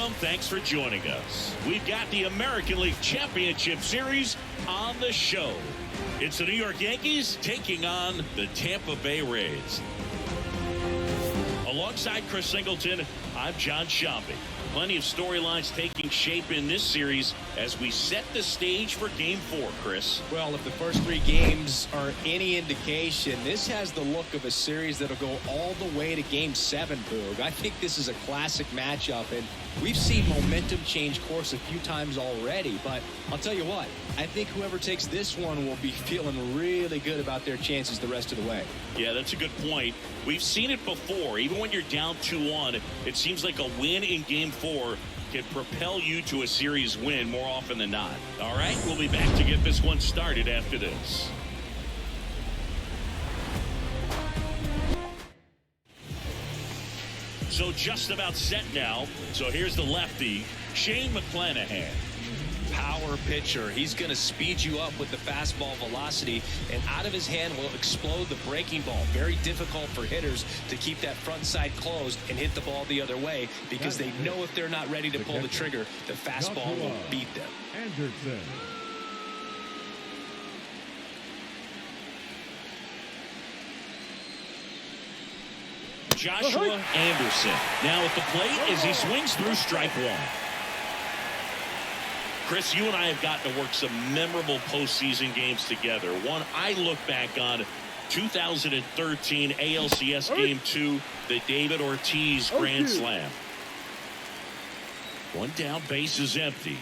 Welcome. Thanks for joining us. We've got the American League Championship Series on the show. It's the New York Yankees taking on the Tampa Bay Rays. Alongside Chris Singleton, I'm John Shambi. Plenty of storylines taking shape in this series as we set the stage for Game 4, Chris. Well, if the first three games are any indication, this has the look of a series that'll go all the way to Game 7, Boog. I think this is a classic matchup, and we've seen momentum change course a few times already, but I'll tell you what, I think whoever takes this one will be feeling really good about their chances the rest of the way. Yeah, that's a good point. We've seen it before. Even when you're down 2-1, it seems like a win in Game 4 can propel you to a series win more often than not. All right, we'll be back to get this one started after this. So just about set now. So here's the lefty, Shane McClanahan. Power pitcher. He's going to speed you up with the fastball velocity, and out of his hand will explode the breaking ball. Very difficult for hitters to keep that front side closed and hit the ball the other way because they know if they're not ready to pull the trigger, the fastball will beat them. Anderson. Joshua Anderson now at the plate as he swings through strike one. Chris, you and I have gotten to work some memorable postseason games together. One I look back on, 2013 ALCS Game 2, the David Ortiz Grand Slam. One down, base is empty.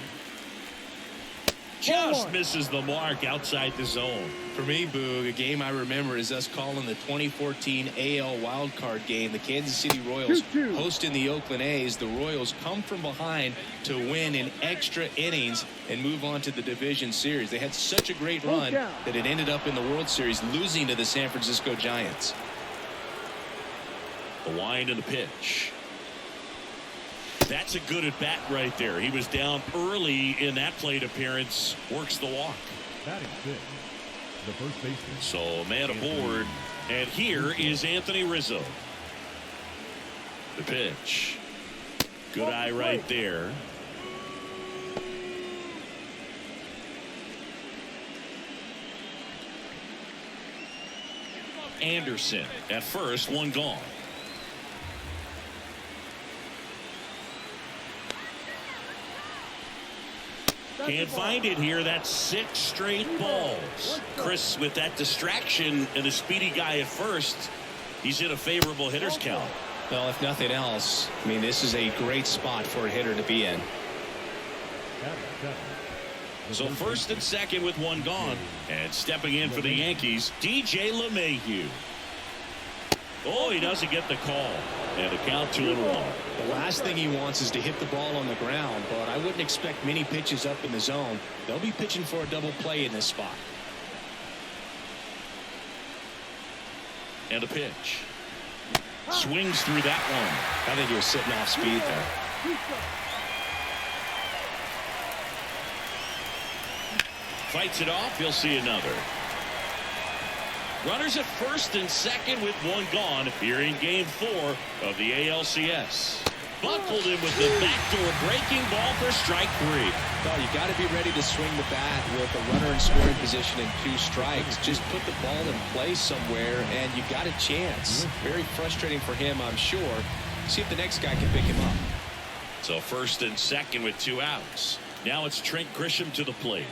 Just misses the mark outside the zone. For me, Boog, a game I remember is us calling the 2014 AL wildcard game. The Kansas City Royals hosting the Oakland A's. The Royals come from behind to win in extra innings and move on to the division series. They had such a great run that it ended up in the World Series, losing to the San Francisco Giants. The wind and the pitch. That's a good at bat right there. He was down early in that plate appearance. Works the walk. Batting fifth, the first baseman. So man aboard. And here is Anthony Rizzo. The pitch. Good eye right there. Anderson at first, one gone. Can't find it here. That's 6 straight balls. Chris, with that distraction and a speedy guy at first, he's in a favorable hitter's count. Well, if nothing else, I mean, this is a great spot for a hitter to be in. So first and second with one gone. And stepping in for the Yankees, DJ LeMahieu. Oh, he doesn't get the call. And a count 2-1. The last thing he wants is to hit the ball on the ground, but I wouldn't expect many pitches up in the zone. They'll be pitching for a double play in this spot. And a pitch. Swings through that one. I think he was sitting off speed there. Fights it off. He'll see another. Runners at first and second with one gone here in Game 4 of the ALCS. Buckled him with the backdoor breaking ball for strike 3. Well, you got to be ready to swing the bat with a runner in scoring position and 2 strikes. Just put the ball in play somewhere and you got a chance. Very frustrating for him, I'm sure. See if the next guy can pick him up. So first and second with 2 outs. Now it's Trent Grisham to the plate.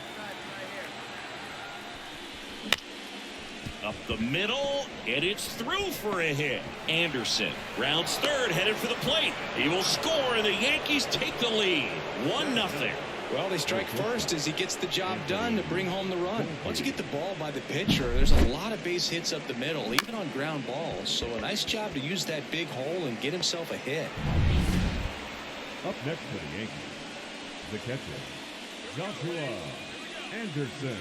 Up the middle, and it's through for a hit. Anderson rounds third, headed for the plate. He will score, and the Yankees take the lead. 1-0. Well, they strike first as he gets the job done to bring home the run. Once you get the ball by the pitcher, there's a lot of base hits up the middle, even on ground balls. So a nice job to use that big hole and get himself a hit. Up next for the Yankees, the catcher, Joshua Anderson.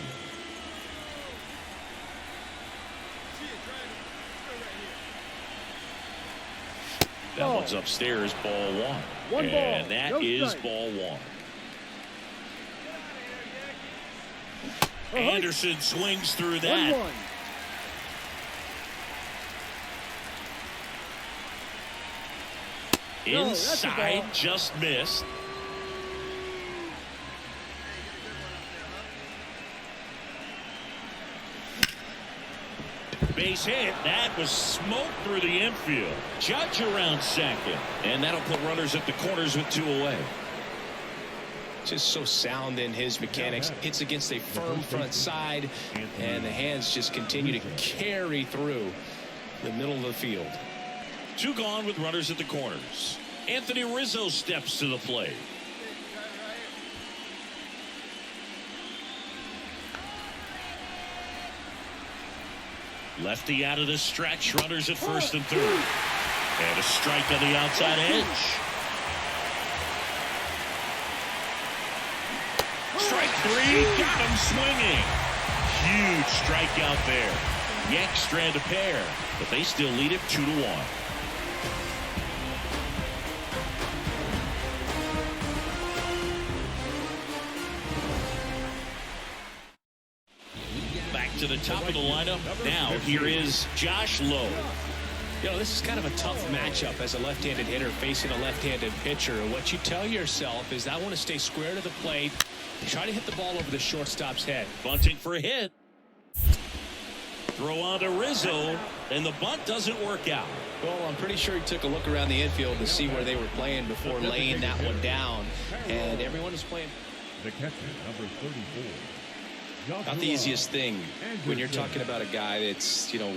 That one's upstairs, ball 1. And that is ball 1. Anderson swings through that. Inside, just missed. Base hit. That was smoke through the infield. Judge around second. And that'll put runners at the corners with 2 away. Just so sound in his mechanics. Hits against a firm front side, and the hands just continue to carry through the middle of the field. 2 gone with runners at the corners. Anthony Rizzo steps to the plate. Lefty out of the stretch. Runners at first and third. And a strike on the outside edge. Strike 3. Got him swinging. Huge strikeout there. Yanks strand a pair, but they still lead it 2-1. Back to the top of the lineup. Now here is Josh Lowe. You know, this is kind of a tough matchup as a left-handed hitter facing a left-handed pitcher. What you tell yourself is, I want to stay square to the plate, try to hit the ball over the shortstop's head. Bunting for a hit. Throw on to Rizzo, and the bunt doesn't work out. Well, I'm pretty sure he took a look around the infield to see where they were playing before laying that one down. And everyone is playing. The catcher, number 34. Not the easiest thing when you're talking about a guy that's, you know,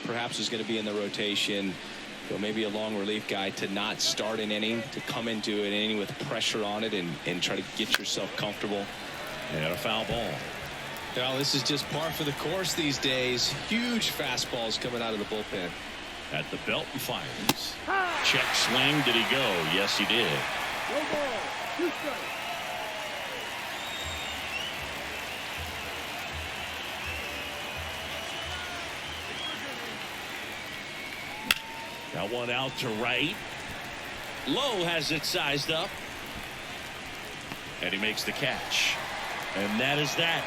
perhaps is going to be in the rotation, you know, maybe a long relief guy, to not start an inning, to come into an inning with pressure on it and try to get yourself comfortable. And a foul ball. Well, this is just par for the course these days. Huge fastballs coming out of the bullpen. At the belt and fires. Check swing. Did he go? Yes, he did. No ball. 2 strikes. Got one out to right. Lowe has it sized up. And he makes the catch. And that is that.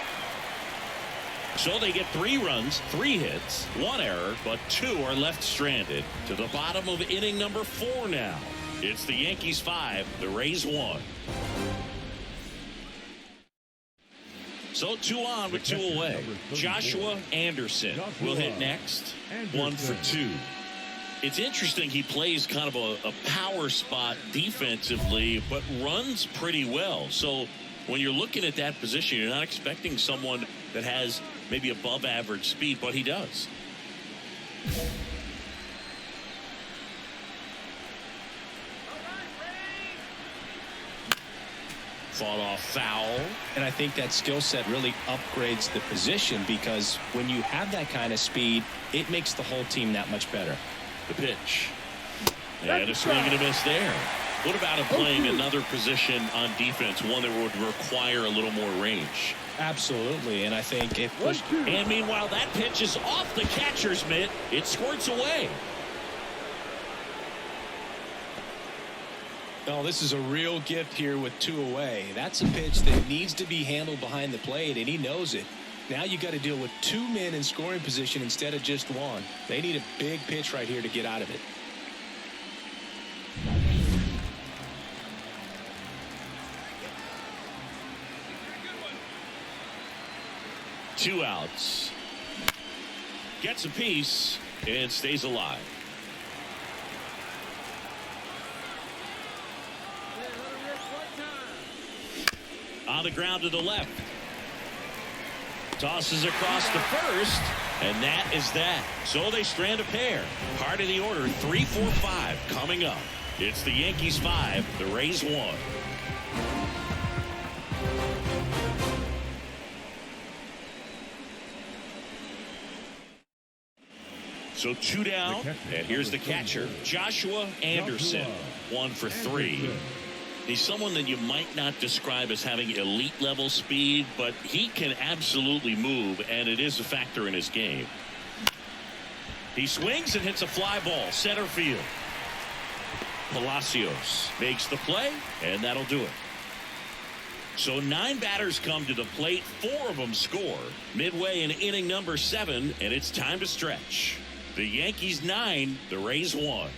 So they get 3 runs, 3 hits, 1 error, but 2 are left stranded. To the bottom of inning number 4 now. It's the Yankees 5, the Rays 1. So 2 on with 2 away. Joshua Anderson will hit next. 1 for 2. It's interesting, he plays kind of a power spot defensively, but runs pretty well. So when you're looking at that position, you're not expecting someone that has maybe above average speed, but he does. Fought off foul. And I think that skill set really upgrades the position, because when you have that kind of speed, it makes the whole team that much better. The pitch. And a swing and a miss there. What about him playing another position on defense, one that would require a little more range? Absolutely, and I think if pushed. And meanwhile, that pitch is off the catcher's mitt. It squirts away. No, this is a real gift here with 2 away. That's a pitch that needs to be handled behind the plate, and he knows it. Now you got to deal with 2 men in scoring position instead of just 1. They need a big pitch right here to get out of it. Two outs. Gets a piece and stays alive. On the ground to the left. Tosses across to first, and that is that. So they strand a pair. Part of the order, 3, 4, 5 coming up. It's the Yankees 5, the Rays 1. So 2 down, and here's the catcher, Joshua Anderson, 1 for 3. He's someone that you might not describe as having elite level speed, but he can absolutely move, and it is a factor in his game. He swings and hits a fly ball, center field. Palacios makes the play, and that'll do it. So 9 batters come to the plate, 4 of them score. Midway in inning number 7, and it's time to stretch. The Yankees 9, the Rays 1.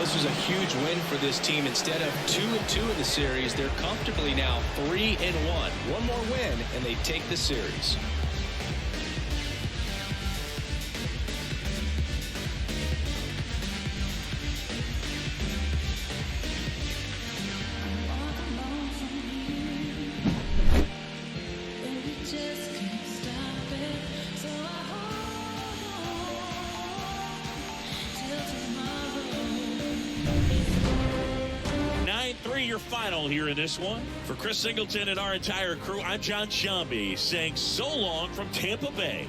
this was a huge win for this team. Instead of 2-2 in the series, they're comfortably now 3-1. One more win, and they take the series. Your final here in this one. For Chris Singleton and our entire crew, I'm John Shambi saying so long from Tampa Bay.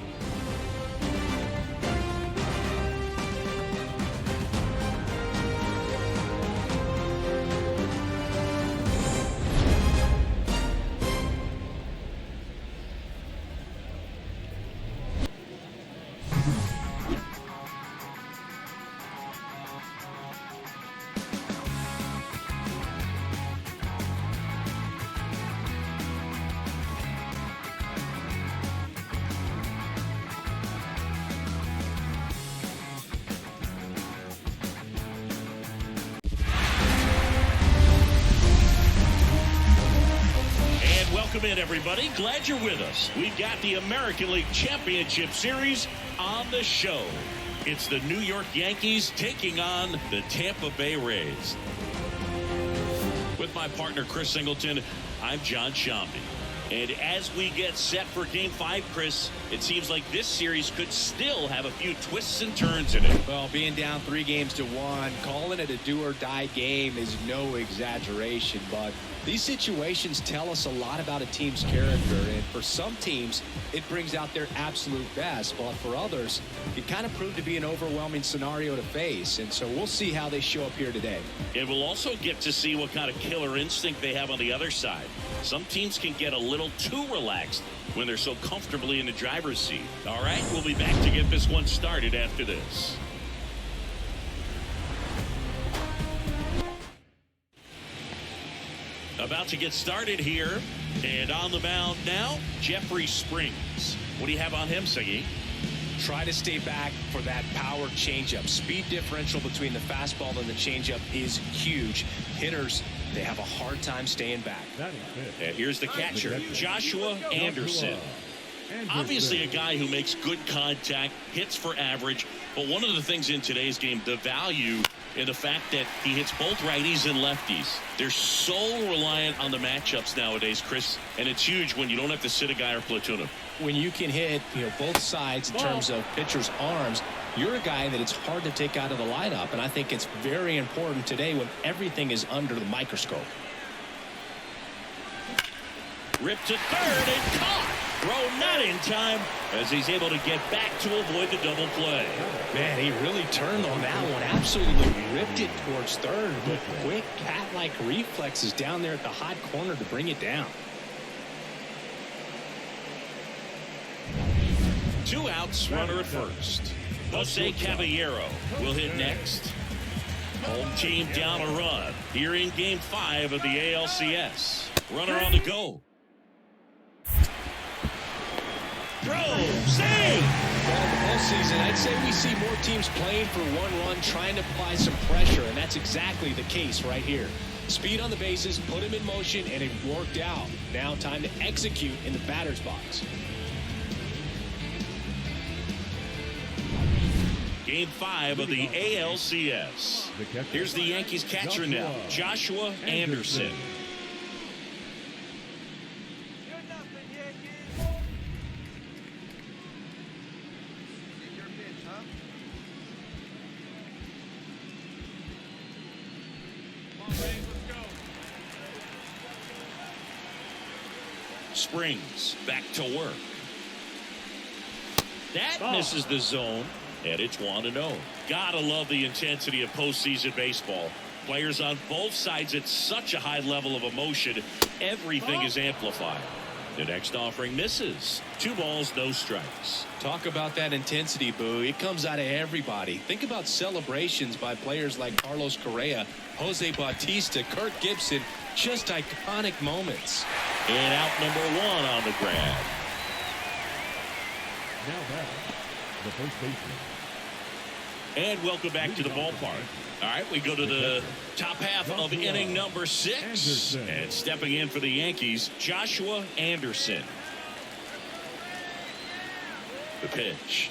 Welcome in, everybody. Glad you're with us. We've got the American League Championship Series on the show. It's the New York Yankees taking on the Tampa Bay Rays. With my partner, Chris Singleton, I'm John Shambi. And as we get set for Game 5, Chris, it seems like this series could still have a few twists and turns in it. Well, being down 3-1, calling it a do-or-die game is no exaggeration, but these situations tell us a lot about a team's character, and for some teams, it brings out their absolute best, but for others, it kind of proved to be an overwhelming scenario to face, and so we'll see how they show up here today. And we'll also get to see what kind of killer instinct they have on the other side. Some teams can get a little too relaxed when they're so comfortably in the driver's seat. All right, we'll be back to get this one started after this. About to get started here, and on the mound now, Jeffrey Springs. What do you have on him, Siggy? Try to stay back for that power changeup. Speed differential between the fastball and the changeup is huge. Hitters, they have a hard time staying back. And here's the catcher, Joshua Anderson. Obviously a guy who makes good contact, hits for average, but one of the things in today's game, the value in the fact that he hits both righties and lefties. They're so reliant on the matchups nowadays, Chris, and it's huge when you don't have to sit a guy or platoon him. When you can hit, both sides in terms of pitchers' arms, you're a guy that it's hard to take out of the lineup, and I think it's very important today when everything is under the microscope. Ripped to third and caught. Throw not in time as he's able to get back to avoid the double play. Man, he really turned on that one. Absolutely ripped it towards third, but quick cat-like reflexes down there at the hot corner to bring it down. 2 outs, runner at first. Jose Caballero will hit next. Home team down a run here in Game 5 of the ALCS. Runner on the go. Throw, save! Well, in the postseason, I'd say we see more teams playing for one run, trying to apply some pressure, and that's exactly the case right here. Speed on the bases, put him in motion, and it worked out. Now time to execute in the batter's box. Game 5 of the ALCS. Here's the Yankees catcher now, Joshua Anderson. Springs back to work. That misses the zone, and it's 1-0. Gotta love the intensity of postseason baseball. Players on both sides at such a high level of emotion, everything is amplified. The next offering misses. 2 balls, no strikes. Talk about that intensity, Boo. It comes out of everybody. Think about celebrations by players like Carlos Correa, Jose Bautista, Kirk Gibson. Just iconic moments. And out number 1 on the grab. Now back, the first baseman. And welcome back to the ballpark. All right, we go to the top half of inning number 6. And stepping in for the Yankees, Joshua Anderson. The pitch.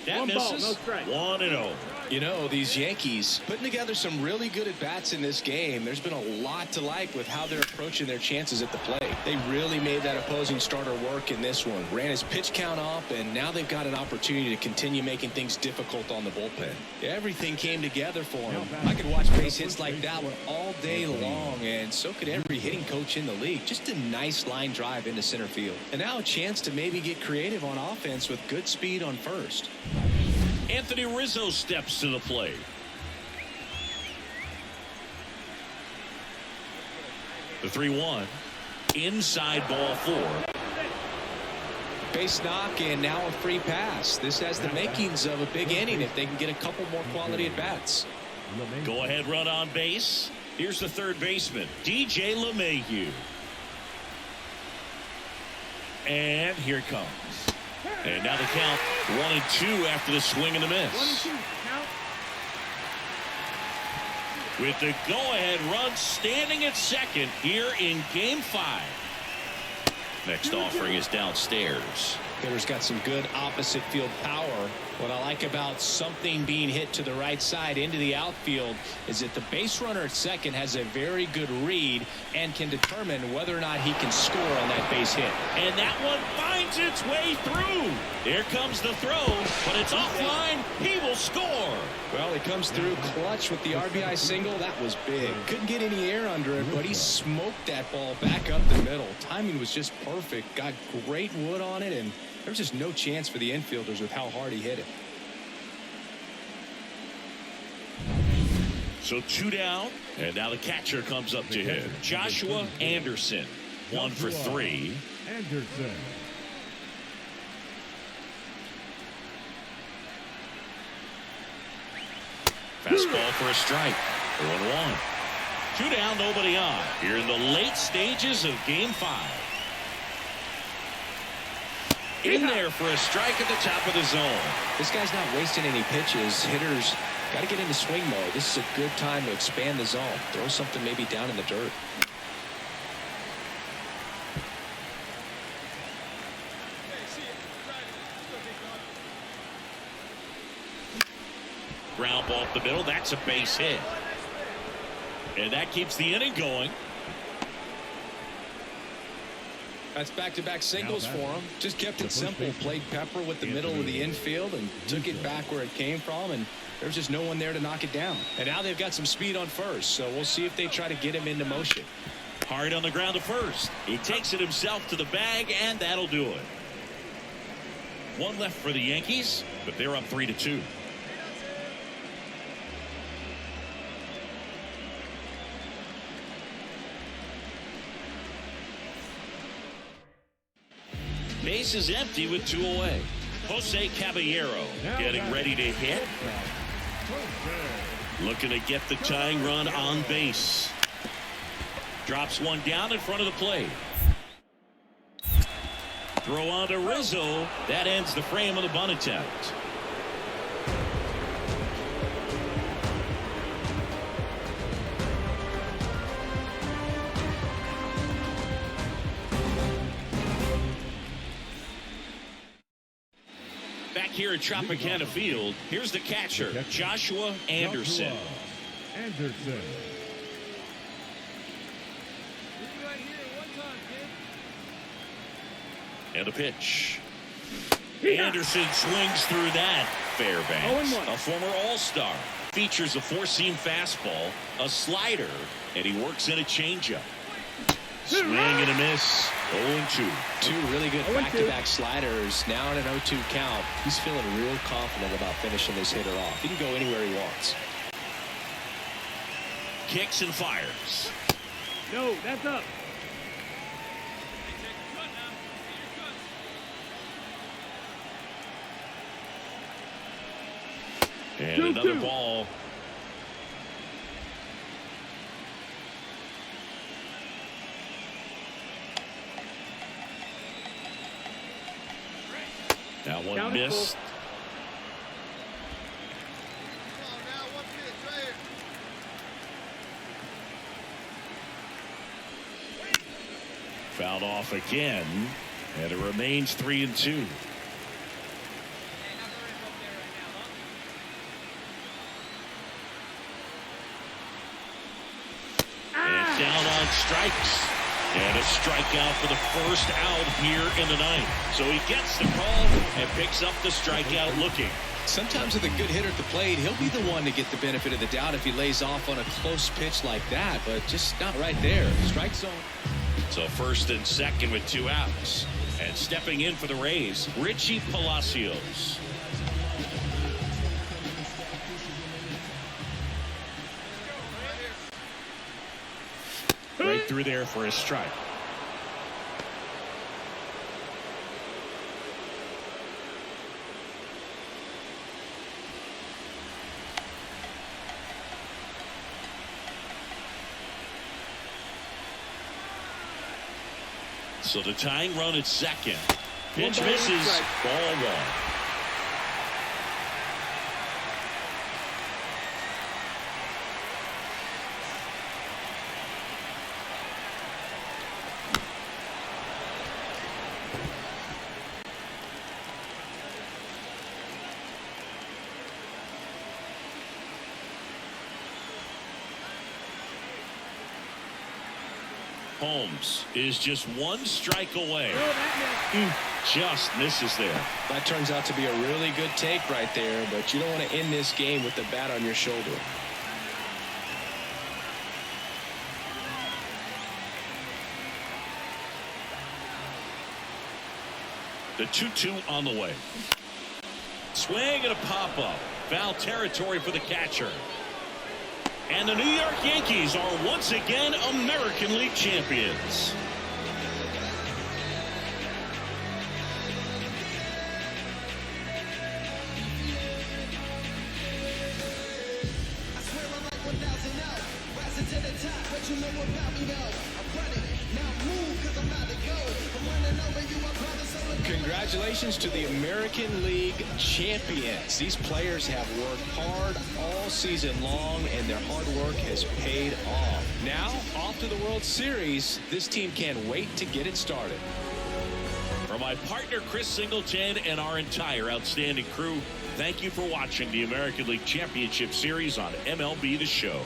That misses. 1-0. You know, these Yankees putting together some really good at-bats in this game. There's been a lot to like with how they're approaching their chances at the plate. They really made that opposing starter work in this one. Ran his pitch count up, and now they've got an opportunity to continue making things difficult on the bullpen. Everything came together for him. I could watch base hits like that one all day long, and so could every hitting coach in the league. Just a nice line drive into center field. And now a chance to maybe get creative on offense with good speed on first. Anthony Rizzo steps to the plate. The 3-1. Inside ball 4. Base knock and now a free pass. This has the makings of a big inning if they can get a couple more quality at bats. Go ahead run on base. Here's the third baseman, DJ LeMahieu. And here it comes. And now the count 1-2 after the swing and the miss. With the go-ahead run standing at second here in Game 5. Next offering is downstairs. Hitter's got some good opposite field power. What I like about something being hit to the right side into the outfield is that the base runner at second has a very good read and can determine whether or not he can score on that base hit. And that one finds its way through. Here comes the throw, but it's offline. He will score. Well, he comes through clutch with the RBI single. That was big. Couldn't get any air under it, but he smoked that ball back up the middle. Timing was just perfect. Got great wood on it, and there was just no chance for the infielders with how hard he hit it. So 2 down, and now the catcher comes up to hit. Joshua Anderson, 1 for 3. Anderson. Fastball for a strike. 0-1. 2 down, nobody on. Here in the late stages of Game 5. In there for a strike at the top of the zone. This guy's not wasting any pitches. Hitters got to get into swing mode. This is a good time to expand the zone. Throw something maybe down in the dirt. Ground ball up the middle. That's a base hit. And that keeps the inning going. That's back-to-back singles for him. Just kept it simple. Played pepper with the middle of the infield and took it back where it came from, and there's just no one there to knock it down. And now they've got some speed on first, so we'll see if they try to get him into motion. Hard on the ground to first. He takes it himself to the bag, and that'll do it. 1 left for the Yankees, but they're up 3-2. Base is empty with 2 away. Jose Caballero getting ready to hit. Looking to get the tying run on base. Drops one down in front of the plate. Throw on to Rizzo. That ends the frame of the bunt attempt. Back here at Tropicana Field, here's the catcher, Joshua Anderson. Anderson. And a pitch. Anderson swings through that. Fairbanks, a former All-Star, features a 4-seam fastball, a slider, and he works in a changeup. Swing and a miss. 0-2. 2 really good back-to-back sliders. Now in an 0-2 count. He's feeling real confident about finishing this hitter off. He can go anywhere he wants. Kicks and fires. No, that's up. And another ball. That one missed. Fouled off again, and it remains 3-2. And down on strikes. And a strikeout for the first out here in the ninth. So he gets the call and picks up the strikeout looking. Sometimes with a good hitter at the plate, he'll be the one to get the benefit of the doubt if he lays off on a close pitch like that, but just not right there. Strike zone. So first and second with 2 outs. And stepping in for the Rays, Richie Palacios. Right through there for a strike. So the tying run at second. Pitch misses. Ball 1. Holmes is just 1 strike away. Just misses there. That turns out to be a really good take right there, but you don't want to end this game with the bat on your shoulder. The 2-2 on the way. Swing and a pop-up. Foul territory for the catcher. And the New York Yankees are once again American League champions. Congratulations to the American League champions. These players have worked hard all season long, and their hard work has paid off. Now, off to the World Series. This team can't wait to get it started. For my partner, Chris Singleton, and our entire outstanding crew, thank you for watching the American League Championship Series on MLB The Show.